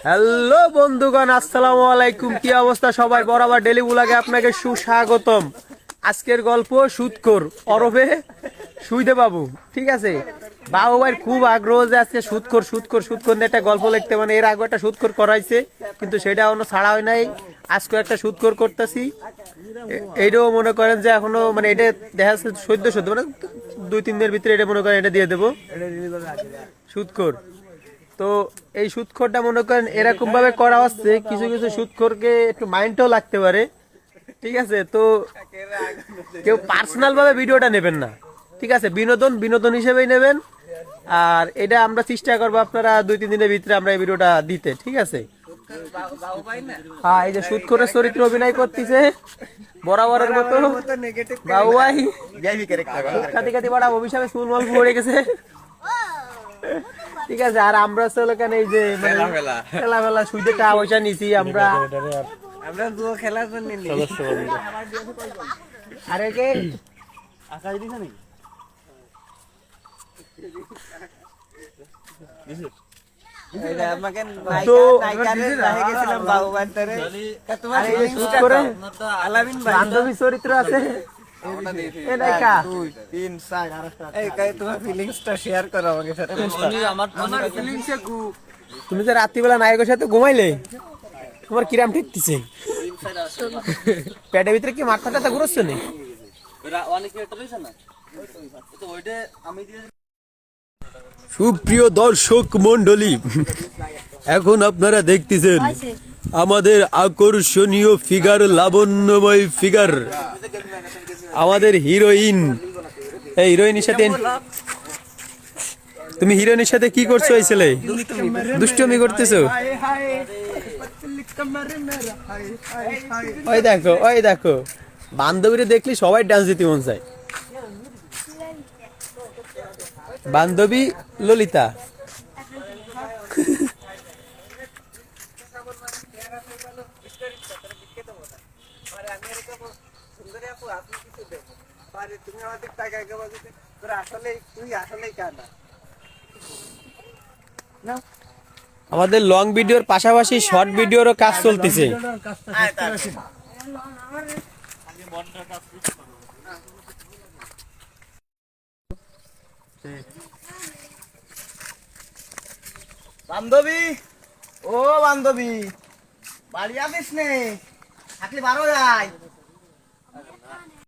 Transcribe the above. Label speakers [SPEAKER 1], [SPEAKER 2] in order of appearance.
[SPEAKER 1] Hello বন্ধুগণ, আসসালামু আলাইকুম। কি অবস্থা সবাই? বরাবর ডেলি ব্লগে আপনাকে সুস্বাগতম। আজকের গল্প সুদখোর ওরফে সুইদে বাবু। ঠিক আছে, বাবু ভাই খুব আগ্রহ যে আজকে সুদখোর সুদখোর সুদখোর নিয়ে একটা গল্প লিখতে, মানে এর আগে একটা সুদখোর করাইছে কিন্তু সেটা এখনো ছাড়া হয় নাই। আজকে একটা সুদখোর করতেছি। এইটাও মনে করেন যে এখনো মানে এটা দেখা যাচ্ছে সদ্য সদ্য মানে 2-3 দিনের ভিতরে এটা মনে করেন এটা দিয়ে দেবো সুদখোর। তো এই সুদখোরটা মনে করেন এরকম ভাবে করা হচ্ছে, কিছু কিছু সুদখোরকে একটু মাইন্ডটাও লাগতে পারে। ঠিক আছে, তো কেউ পার্সোনাল ভাবে ভিডিওটা নেবেন না। ঠিক আছে, বিনোদন বিনোদন হিসেবেই নেবেন। আর এটা আমরা চেষ্টা করবো আপনারা 2-3 দিনের ভিতরে আমরা এই ভিডিওটা দিতে। ঠিক আছে। হ্যাঁ, এই যে সুদখোরের চরিত্র অভিনয় করতেছে বরাবরের মতো বাবু ভাই। কাতি কাতি বড় অভিশাপে চুল মল পড়ে গেছে। ঠিক আছে, আর আমরা চলো কেন এই যে খেলা ফেলা সুইদে টাকা পয়সা নিছি আমরা জুয়া খেলার জন্য। আরে কে আকাশ দিছ নাকি? বান্ধবী চরিত্র আছে। তুমি যে রাত্রিবেলা নায়কের সাথে ঘুমাইলে তোমার কিরাম ঠেকতেছে? পেটের ভিতরে কি মাথা টাথা ঘুরোচ্ছে না? সুপ্রিয় দর্শক মন্ডলী, এখন আপনারা দেখতেছেন আমাদের আকর্ষণীয় ফিগার, লাবণ্যময় ফিগার, আমাদের হিরোইন। এই হিরোইনের সাথে তুমি হিরোইনের সাথে কি করছো? এই ছেলে দুষ্টমি করতেছো? ওই দেখো ওই দেখো, বান্ধবীরে দেখলি সবাই ডান্স দিতে মন চায়। বান্ধবী ললিতা। আমাদের লং ভিডিওর পাশাপাশি শর্ট ভিডিওরও কাজ চলতেছে।
[SPEAKER 2] বান্ধবী, ও বান্ধবী, বাড়ি আসিস নে, থাকলে বারো যায়।